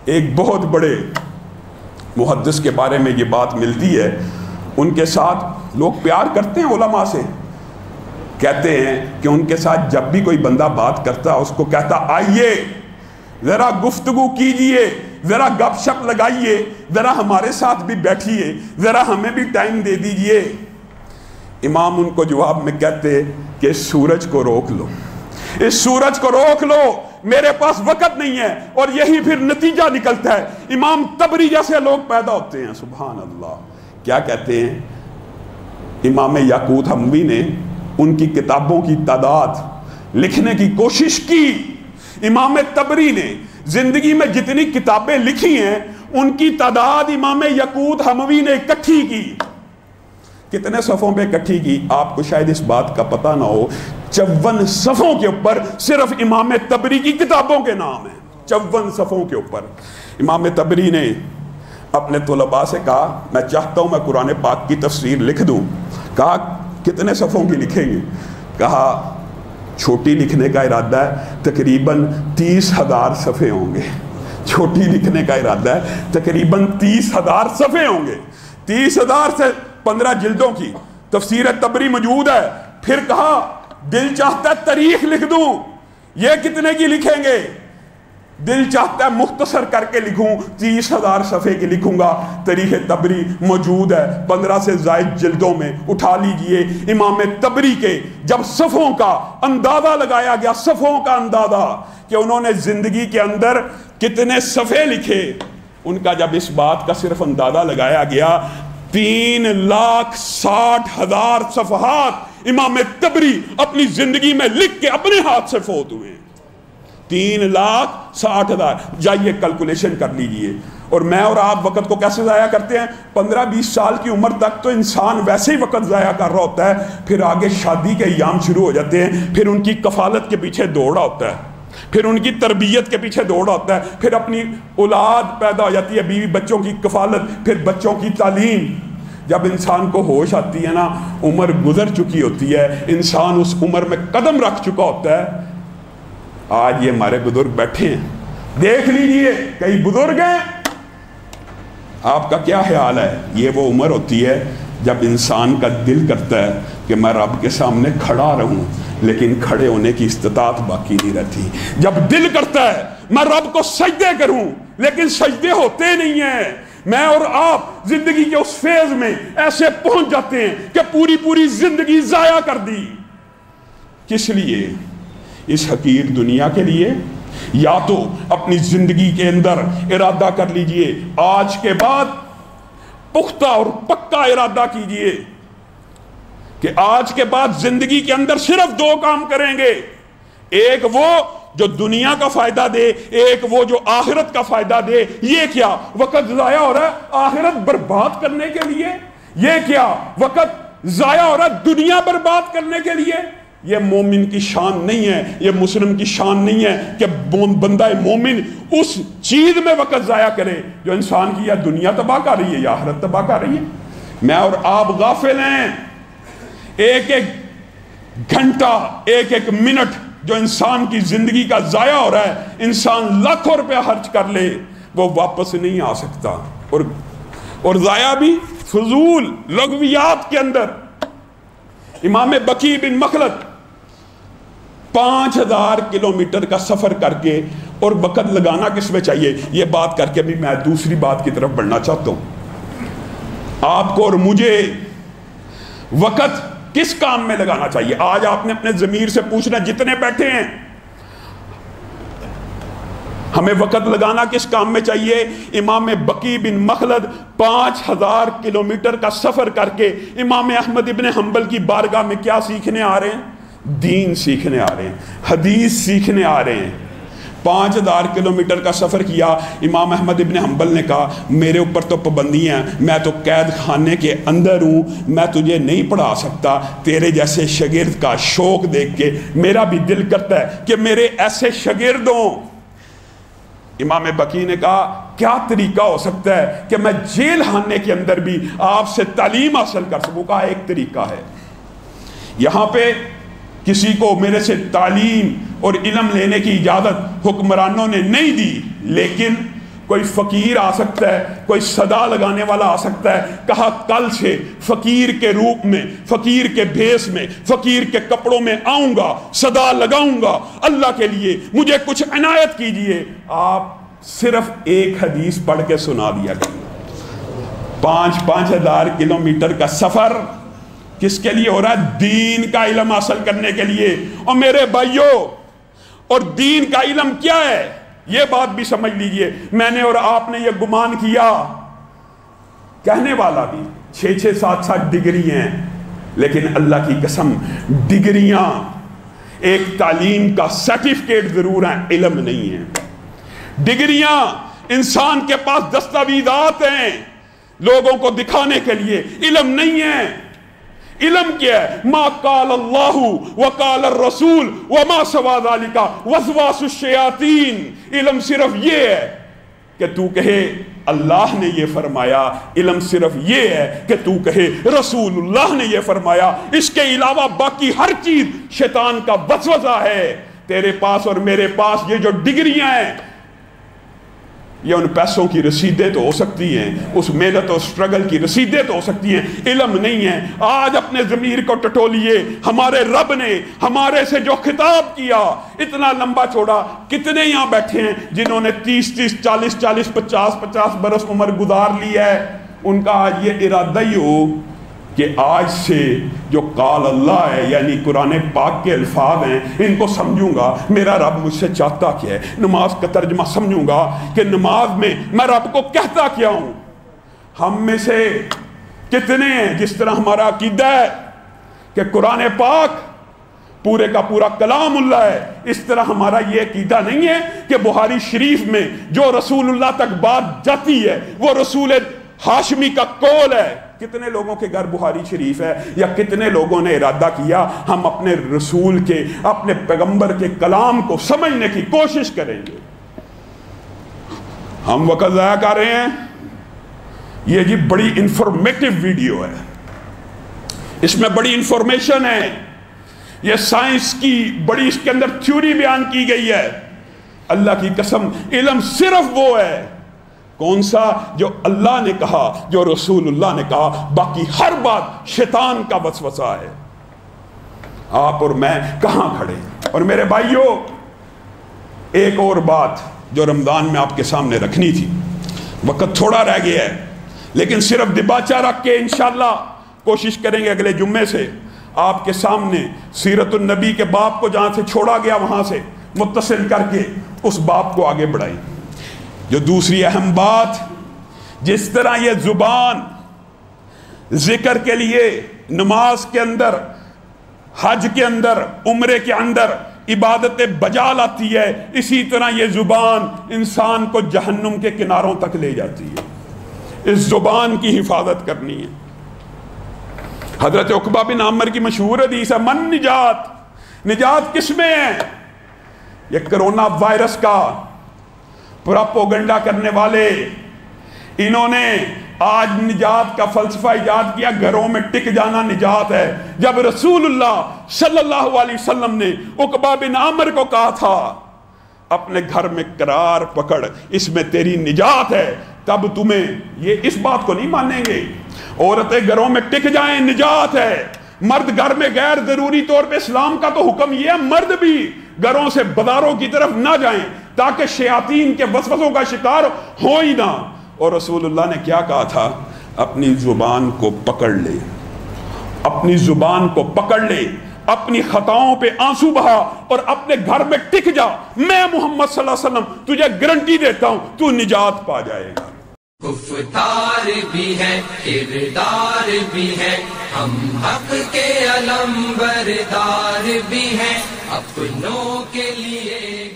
ایک بہت بڑے محدث کے بارے میں یہ بات ملتی ہے، ان کے ساتھ لوگ پیار کرتے ہیں علماء سے، کہتے ہیں کہ ان کے ساتھ جب بھی کوئی بندہ بات کرتا اس کو کہتا آئیے ذرا گفتگو کیجئے، ذرا گپ شپ لگائیے، ذرا ہمارے ساتھ بھی بیٹھیے، ذرا ہمیں بھی ٹائم دے دیجئے۔ امام ان کو جواب میں کہتے کہ اس سورج کو روک لو، اس سورج کو روک لو، میرے پاس وقت نہیں ہے۔ اور یہی پھر نتیجہ نکلتا ہے، امام تبری جیسے لوگ پیدا ہوتے ہیں۔ سبحان اللہ، کیا کہتے ہیں امام یاقوت حموی نے ان کی کتابوں کی تعداد لکھنے کی کوشش کی۔ امام تبری نے زندگی میں جتنی کتابیں لکھی ہیں ان کی تعداد امام یاقوت حموی نے اکٹھی کی۔ کتنے صفحوں پہ اکٹھی کی؟ آپ کو شاید اس بات کا پتہ نہ ہو، 54 صفحوں کے اوپر صرف امام تبری کی کتابوں کے نام ہیں، 54 صفحوں کے اوپر۔ امام تبری نے اپنے طلباء سے کہا میں چاہتا ہوں میں قرآن پاک کی تفسیر لکھ دوں۔ کہا کتنے صفحوں کی لکھیں گے؟ کہا چھوٹی لکھنے کا ارادہ ہے، تقریباً 30,000 صفحے ہوں گے۔ چھوٹی لکھنے کا ارادہ ہے، تقریباً 30,000 صفحے ہوں گے۔ 30,000 سے 15 جلدوں کی تفسیر تبری موجود ہے۔ پھر کہا دل چاہتا ہے تاریخ لکھ دوں، یہ کتنے کی لکھیں گے؟ دل چاہتا ہے مختصر کر کے لکھوں، 30,000 صفحے کی لکھوں گا۔ تاریخ تبری موجود ہے 15 سے زائد جلدوں میں، اٹھا لیجئے۔ امام تبری کے جب صفحوں کا اندازہ لگایا گیا، صفحوں کا اندازہ کہ انہوں نے زندگی کے اندر کتنے صفحے لکھے، ان کا جب اس بات کا صرف اندازہ لگایا گیا 3,60,000 صفحات امام تبری اپنی زندگی میں لکھ کے اپنے ہاتھ سے فوت ہوئے۔ 3,60,000، جائیے کیلکولیشن کر لیجئے۔ اور میں اور آپ وقت کو کیسے ضائع کرتے ہیں؟ 15-20 سال کی عمر تک تو انسان ویسے ہی وقت ضائع کر رہا ہوتا ہے، پھر آگے شادی کے ایام شروع ہو جاتے ہیں، پھر ان کی کفالت کے پیچھے دوڑا ہوتا ہے، پھر ان کی تربیت کے پیچھے دوڑا ہوتا ہے، پھر اپنی اولاد پیدا ہو جاتی ہے، بیوی بچوں کی کفالت، پھر بچوں کی تعلیم۔ جب انسان کو ہوش آتی ہے نا، عمر گزر چکی ہوتی ہے، انسان اس عمر میں قدم رکھ چکا ہوتا ہے۔ آج یہ ہمارے بزرگ بیٹھے ہیں، دیکھ لیجئے کئی بزرگ ہیں، آپ کا کیا خیال ہے؟ یہ وہ عمر ہوتی ہے جب انسان کا دل کرتا ہے کہ میں رب کے سامنے کھڑا رہوں، لیکن کھڑے ہونے کی استطاعت باقی نہیں رہتی۔ جب دل کرتا ہے میں رب کو سجدے کروں، لیکن سجدے ہوتے نہیں ہیں۔ میں اور آپ زندگی کے اس فیز میں ایسے پہنچ جاتے ہیں کہ پوری زندگی ضائع کر دی۔ کس لیے؟ اس حقیر دنیا کے لیے؟ یا تو اپنی زندگی کے اندر ارادہ کر لیجئے، آج کے بعد پختہ اور پکا ارادہ کیجئے کہ آج کے بعد زندگی کے اندر صرف 2 کام کریں گے، ایک وہ جو دنیا کا فائدہ دے، ایک وہ جو آخرت کا فائدہ دے۔ یہ کیا وقت ضائع ہو رہا ہے آخرت برباد کرنے کے لیے؟ یہ کیا وقت ضائع ہو رہا ہے دنیا برباد کرنے کے لیے؟ یہ مومن کی شان نہیں ہے، یہ مسلم کی شان نہیں ہے کہ بندہ مومن اس چیز میں وقت ضائع کرے جو انسان کی یا دنیا تباہ کر رہی ہے یا آخرت تباہ کر رہی ہے۔ میں اور آپ غافل ہیں، ایک ایک گھنٹہ، ایک ایک منٹ جو انسان کی زندگی کا ضائع ہو رہا ہے، انسان لاکھوں روپیہ خرچ کر لے وہ واپس نہیں آ سکتا، اور ضائع بھی فضول لغویات کے اندر۔ امام بقی بن مخلد 5,000 کلومیٹر کا سفر کر کے، اور وقت لگانا کس میں چاہیے؟ یہ بات کر کے بھی میں دوسری بات کی طرف بڑھنا چاہتا ہوں۔ آپ کو اور مجھے وقت کس کام میں لگانا چاہیے؟ آج آپ نے اپنے ضمیر سے پوچھنا، جتنے بیٹھے ہیں ہمیں وقت لگانا کس کام میں چاہیے؟ امام بقی بن مخلد 5,000 کلومیٹر کا سفر کر کے امام احمد ابن حنبل کی بارگاہ میں کیا سیکھنے آ رہے ہیں؟ دین سیکھنے آ رہے ہیں، حدیث سیکھنے آ رہے ہیں۔ 5,000 کلومیٹر کا سفر کیا۔ امام احمد ابن حنبل نے کہا میرے اوپر تو پابندیاں ہیں، میں تو قید خانے کے اندر ہوں، میں تجھے نہیں پڑھا سکتا۔ تیرے جیسے شاگرد کا شوق دیکھ کے میرا بھی دل کرتا ہے کہ میرے ایسے شاگرد ہوں۔ امام بقی نے کہا کیا طریقہ ہو سکتا ہے کہ میں جیل خانے کے اندر بھی آپ سے تعلیم حاصل کر سکوں؟ کہا ایک طریقہ ہے، یہاں پہ کسی کو میرے سے تعلیم اور علم لینے کی اجازت حکمرانوں نے نہیں دی، لیکن کوئی فقیر آ سکتا ہے، کوئی صدا لگانے والا آ سکتا ہے. کہا کل سے فقیر کے روپ میں، فقیر کے بھیس میں، فقیر کے کپڑوں میں آؤں گا، صدا لگاؤں گا اللہ کے لیے، مجھے کچھ عنایت کیجئے. آپ صرف ایک حدیث پڑھ کے سنا دیا کریں. 5,000 کلومیٹر کا سفر کس کے لیے ہو رہا ہے؟ دین کا علم حاصل کرنے کے لیے. اور میرے بھائیوں، اور دین کا علم کیا ہے یہ بات بھی سمجھ لیجئے. میں نے اور آپ نے یہ گمان کیا، کہنے والا بھی 6 7 ڈگری ہیں، لیکن اللہ کی قسم ڈگریاں ایک تعلیم کا سرٹیفکیٹ ضرور ہیں، علم نہیں ہے. ڈگریاں انسان کے پاس دستاویزات ہیں لوگوں کو دکھانے کے لیے، علم نہیں ہے. علم کیا ہے؟ ما قال اللہ وقال الرسول وما سوا ذالک وسواس الشیاطین. علم صرف یہ ہے کہ تو کہے اللہ نے یہ فرمایا، علم صرف یہ ہے کہ تو کہے رسول اللہ نے یہ فرمایا. اس کے علاوہ باقی ہر چیز شیطان کا وسوسہ ہے. تیرے پاس اور میرے پاس یہ جو ڈگریاں ہیں، یہ ان پیسوں کی رسیدیں تو ہو سکتی ہیں، اس محنت اور سٹرگل کی رسیدیں تو ہو سکتی ہیں، علم نہیں ہے. آج اپنے ضمیر کو ٹٹولیے. ہمارے رب نے ہمارے سے جو خطاب کیا اتنا لمبا چوڑا، کتنے یہاں بیٹھے ہیں جنہوں نے 30 40 50 برس عمر گزار لی ہے. ان کا آج یہ ارادہ ہی ہو کہ آج سے جو قال اللہ ہے، یعنی قرآن پاک کے الفاظ ہیں، ان کو سمجھوں گا میرا رب مجھ سے چاہتا کیا ہے. نماز کا ترجمہ سمجھوں گا کہ نماز میں میں رب کو کہتا کیا ہوں. ہم میں سے کتنے ہیں جس طرح ہمارا عقیدہ ہے کہ قرآن پاک پورے کا پورا کلام اللہ ہے، اس طرح ہمارا یہ عقیدہ نہیں ہے کہ بخاری شریف میں جو رسول اللہ تک بات جاتی ہے وہ رسول ہاشمی کا قول ہے. کتنے لوگوں کے گھر بخاری شریف ہے؟ یا کتنے لوگوں نے ارادہ کیا ہم اپنے رسول کے، اپنے پیغمبر کے کلام کو سمجھنے کی کوشش کریں گے؟ ہم وقت ضائع کر رہے ہیں. یہ جی بڑی انفارمیٹیو ویڈیو ہے، اس میں بڑی انفارمیشن ہے. یہ سائنس کی بڑی اس کے اندر تھیوری بیان کی گئی ہے. اللہ کی قسم علم صرف وہ ہے کون سا؟ جو اللہ نے کہا، جو رسول اللہ نے کہا. باقی ہر بات شیطان کا وسوسہ ہے. آپ اور میں کہاں کھڑے؟ اور میرے بھائیوں، ایک اور بات جو رمضان میں آپ کے سامنے رکھنی تھی، وقت تھوڑا رہ گیا ہے، لیکن صرف دباچہ رکھ کے انشاءاللہ کوشش کریں گے اگلے جمعے سے آپ کے سامنے سیرت النبی کے باب کو جہاں سے چھوڑا گیا وہاں سے متصل کر کے اس باب کو آگے بڑھائیں. جو دوسری اہم بات، جس طرح یہ زبان ذکر کے لیے نماز کے اندر، حج کے اندر، عمرے کے اندر عبادت بجا لاتی ہے، اسی طرح یہ زبان انسان کو جہنم کے کناروں تک لے جاتی ہے. اس زبان کی حفاظت کرنی ہے. حضرت عقبہ بن عامر کی مشہور حدیث ہے، من نجات، نجات کس میں ہے؟ یہ کرونا وائرس کا پراپوگنڈا کرنے والے، انہوں نے آج نجات کا فلسفہ ایجاد کیا، گھروں میں ٹک جانا نجات ہے. جب رسول اللہ صلی اللہ علیہ وسلم نے عقبہ بن عامر کو کہا تھا اپنے گھر میں قرار پکڑ، اس میں تیری نجات ہے، تب تمہیں یہ اس بات کو نہیں مانیں گے. عورتیں گھروں میں ٹک جائیں نجات ہے. مرد گھر میں غیر ضروری طور پہ، اسلام کا تو حکم یہ ہے مرد بھی گھروں سے بازاروں کی طرف نہ جائیں تاکہ شیاطین کے وسوسوں کا شکار ہو ہی نہ. اور رسول اللہ نے کیا کہا تھا؟ اپنی زبان کو پکڑ لے، اپنی زبان کو پکڑ لے، اپنی خطاؤں پہ آنسو بہا اور اپنے گھر میں ٹک جا. میں محمد صلی اللہ علیہ وسلم تجھے گارنٹی دیتا ہوں تو نجات پا جائے گا. گفتار بھی ہے، کردار بھی ہے، ہم حق کے علم بردار بھی ہیں، اپنوں کے لیے